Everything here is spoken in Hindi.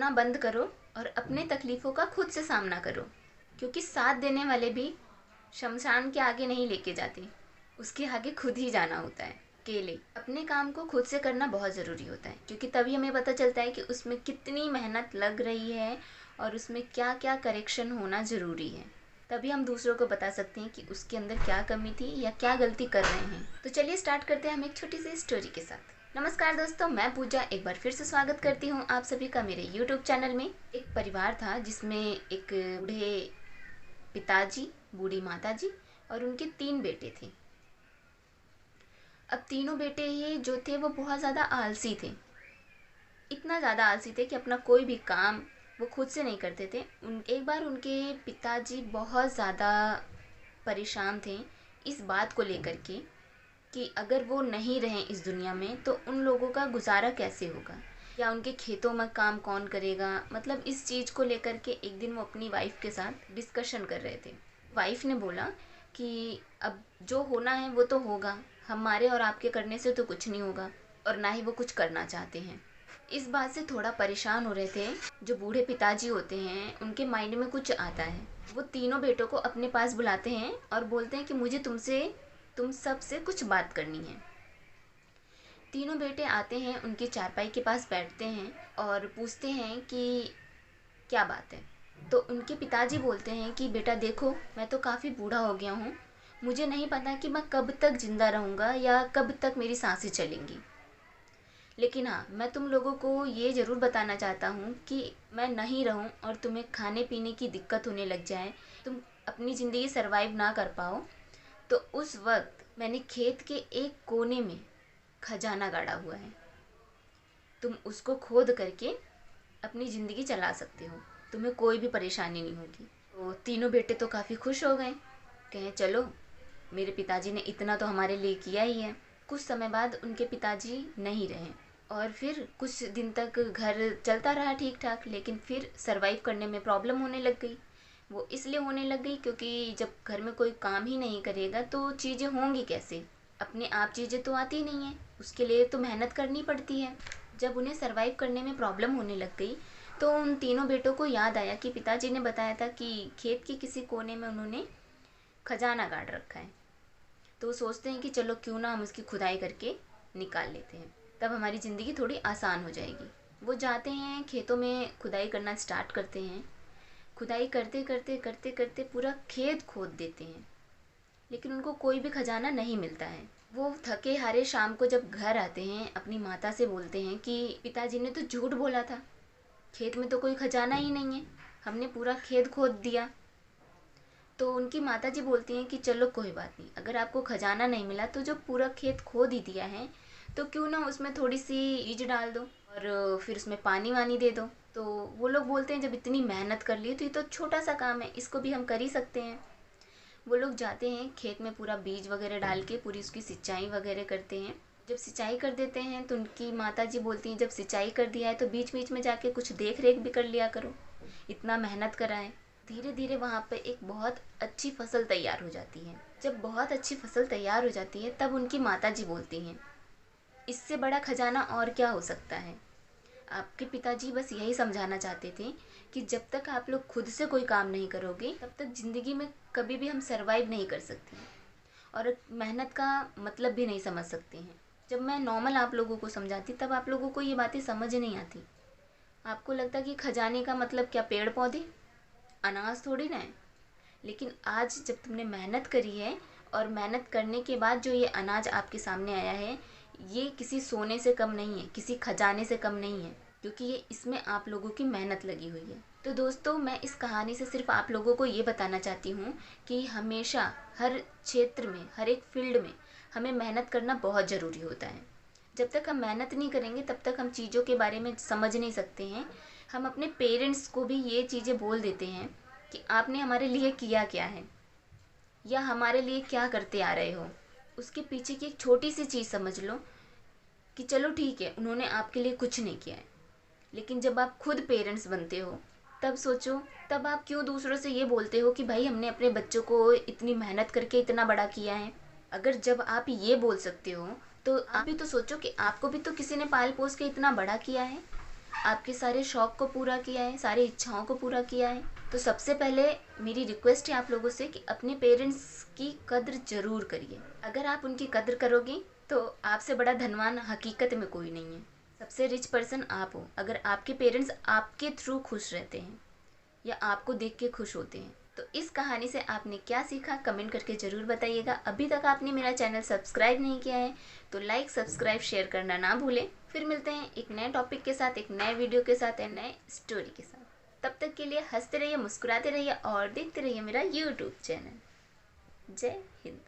रोना बंद करो और अपने तकलीफ़ों का खुद से सामना करो, क्योंकि साथ देने वाले भी शमशान के आगे नहीं लेके जाते, उसके आगे खुद ही जाना होता है अकेले। अपने काम को खुद से करना बहुत ज़रूरी होता है, क्योंकि तभी हमें पता चलता है कि उसमें कितनी मेहनत लग रही है और उसमें क्या क्या करेक्शन होना ज़रूरी है। तभी हम दूसरों को बता सकते हैं कि उसके अंदर क्या कमी थी या क्या गलती कर रहे हैं। तो चलिए स्टार्ट करते हैं हम एक छोटी सी स्टोरी के साथ। नमस्कार दोस्तों, मैं पूजा एक बार फिर से स्वागत करती हूँ आप सभी का मेरे YouTube चैनल में। एक परिवार था जिसमें एक बूढ़े पिताजी, बूढ़ी माताजी और उनके 3 बेटे थे। अब तीनों बेटे ही जो थे वो बहुत ज़्यादा आलसी थे। इतना ज़्यादा आलसी थे कि अपना कोई भी काम वो खुद से नहीं करते थे। एक बार उनके पिताजी बहुत ज़्यादा परेशान थे इस बात को लेकर के कि अगर वो नहीं रहें इस दुनिया में तो उन लोगों का गुजारा कैसे होगा, या उनके खेतों में काम कौन करेगा। मतलब इस चीज़ को लेकर के एक दिन वो अपनी वाइफ के साथ डिस्कशन कर रहे थे। वाइफ ने बोला कि अब जो होना है वो तो होगा, हमारे और आपके करने से तो कुछ नहीं होगा, और ना ही वो कुछ करना चाहते हैं। इस बात से थोड़ा परेशान हो रहे थे। जो बूढ़े पिताजी होते हैं उनके माइंड में कुछ आता है। वो तीनों बेटों को अपने पास बुलाते हैं और बोलते हैं कि मुझे तुम सबसे कुछ बात करनी है। तीनों बेटे आते हैं, उनकी चारपाई के पास बैठते हैं और पूछते हैं कि क्या बात है। तो उनके पिताजी बोलते हैं कि बेटा देखो, मैं तो काफ़ी बूढ़ा हो गया हूँ, मुझे नहीं पता कि मैं कब तक ज़िंदा रहूँगा या कब तक मेरी सांसें चलेंगी। लेकिन हाँ, मैं तुम लोगों को ये ज़रूर बताना चाहता हूँ कि मैं नहीं रहूँ और तुम्हें खाने पीने की दिक्कत होने लग जाए, तुम अपनी ज़िंदगी सरवाइव ना कर पाओ, तो उस वक्त मैंने खेत के एक कोने में खजाना गाड़ा हुआ है। तुम उसको खोद करके अपनी ज़िंदगी चला सकते हो, तुम्हें कोई भी परेशानी नहीं होगी। तो तीनों बेटे तो काफ़ी खुश हो गए, कहें चलो मेरे पिताजी ने इतना तो हमारे लिए किया ही है। कुछ समय बाद उनके पिताजी नहीं रहे और फिर कुछ दिन तक घर चलता रहा ठीक ठाक, लेकिन फिर सरवाइव करने में प्रॉब्लम होने लग गई। वो इसलिए होने लग गई क्योंकि जब घर में कोई काम ही नहीं करेगा तो चीज़ें होंगी कैसे। अपने आप चीज़ें तो आती नहीं हैं, उसके लिए तो मेहनत करनी पड़ती है। जब उन्हें सरवाइव करने में प्रॉब्लम होने लग गई तो उन तीनों बेटों को याद आया कि पिताजी ने बताया था कि खेत के किसी कोने में उन्होंने खजाना गाड़ रखा है। तो वो सोचते हैं कि चलो क्यों ना हम उसकी खुदाई करके निकाल लेते हैं, तब हमारी ज़िंदगी थोड़ी आसान हो जाएगी। वो जाते हैं खेतों में खुदाई करना स्टार्ट करते हैं। खुदाई करते करते करते करते पूरा खेत खोद देते हैं, लेकिन उनको कोई भी खजाना नहीं मिलता है। वो थके हारे शाम को जब घर आते हैं अपनी माता से बोलते हैं कि पिताजी ने तो झूठ बोला था, खेत में तो कोई खजाना ही नहीं है, हमने पूरा खेत खोद दिया। तो उनकी माताजी बोलती हैं कि चलो कोई बात नहीं, अगर आपको खजाना नहीं मिला तो जो पूरा खेत खोद ही दिया है तो क्यों ना उसमें थोड़ी सी बीज डाल दो और फिर उसमें पानी वानी दे दो। तो वो लोग बोलते हैं जब इतनी मेहनत कर ली तो ये तो छोटा सा काम है, इसको भी हम कर ही सकते हैं। वो लोग जाते हैं खेत में पूरा बीज वगैरह डाल के पूरी उसकी सिंचाई वगैरह करते हैं। जब सिंचाई कर देते हैं तो उनकी माताजी बोलती हैं जब सिंचाई कर दिया है तो बीच बीच में जाके कुछ देख रेख भी कर लिया करो, इतना मेहनत करा है। धीरे धीरे वहाँ पे एक बहुत अच्छी फसल तैयार हो जाती है। जब बहुत अच्छी फसल तैयार हो जाती है तब उनकी माताजी बोलती हैं इससे बड़ा खजाना और क्या हो सकता है। आपके पिताजी बस यही समझाना चाहते थे कि जब तक आप लोग खुद से कोई काम नहीं करोगे तब तक ज़िंदगी में कभी भी हम सरवाइव नहीं कर सकते और मेहनत का मतलब भी नहीं समझ सकते हैं। जब मैं नॉर्मल आप लोगों को समझाती तब आप लोगों को ये बातें समझ नहीं आती। आपको लगता कि खजाने का मतलब क्या पेड़ पौधे, अनाज थोड़ी ना है। लेकिन आज जब तुमने मेहनत करी है और मेहनत करने के बाद जो ये अनाज आपके सामने आया है, ये किसी सोने से कम नहीं है, किसी खजाने से कम नहीं है, क्योंकि ये इसमें आप लोगों की मेहनत लगी हुई है। तो दोस्तों, मैं इस कहानी से सिर्फ आप लोगों को ये बताना चाहती हूँ कि हमेशा हर क्षेत्र में, हर एक फील्ड में हमें मेहनत करना बहुत ज़रूरी होता है। जब तक हम मेहनत नहीं करेंगे तब तक हम चीज़ों के बारे में समझ नहीं सकते हैं। हम अपने पेरेंट्स को भी ये चीज़ें बोल देते हैं कि आपने हमारे लिए किया क्या है या हमारे लिए क्या करते आ रहे हो। उसके पीछे की एक छोटी सी चीज़ समझ लो कि चलो ठीक है, उन्होंने आपके लिए कुछ नहीं किया है, लेकिन जब आप खुद पेरेंट्स बनते हो तब सोचो, तब आप क्यों दूसरों से ये बोलते हो कि भाई हमने अपने बच्चों को इतनी मेहनत करके इतना बड़ा किया है। अगर जब आप ये बोल सकते हो तो आप भी तो सोचो कि आपको भी तो किसी ने पाल पोस के इतना बड़ा किया है। आपके सारे शौक़ को पूरा किया है, सारी इच्छाओं को पूरा किया है। तो सबसे पहले मेरी रिक्वेस्ट है आप लोगों से कि अपने पेरेंट्स की कद्र ज़रूर करिए। अगर आप उनकी कद्र करोगे तो आपसे बड़ा धनवान हकीकत में कोई नहीं है। सबसे रिच पर्सन आप हो अगर आपके पेरेंट्स आपके थ्रू खुश रहते हैं या आपको देख के खुश होते हैं। तो इस कहानी से आपने क्या सीखा कमेंट करके ज़रूर बताइएगा। अभी तक आपने मेरा चैनल सब्सक्राइब नहीं किया है तो लाइक, सब्सक्राइब, शेयर करना ना भूलें। फिर मिलते हैं एक नए टॉपिक के साथ, एक नए वीडियो के साथ, एक नए स्टोरी के साथ। तब तक के लिए हंसते रहिए, मुस्कुराते रहिए और देखते रहिए मेरा यूट्यूब चैनल। जय हिंद।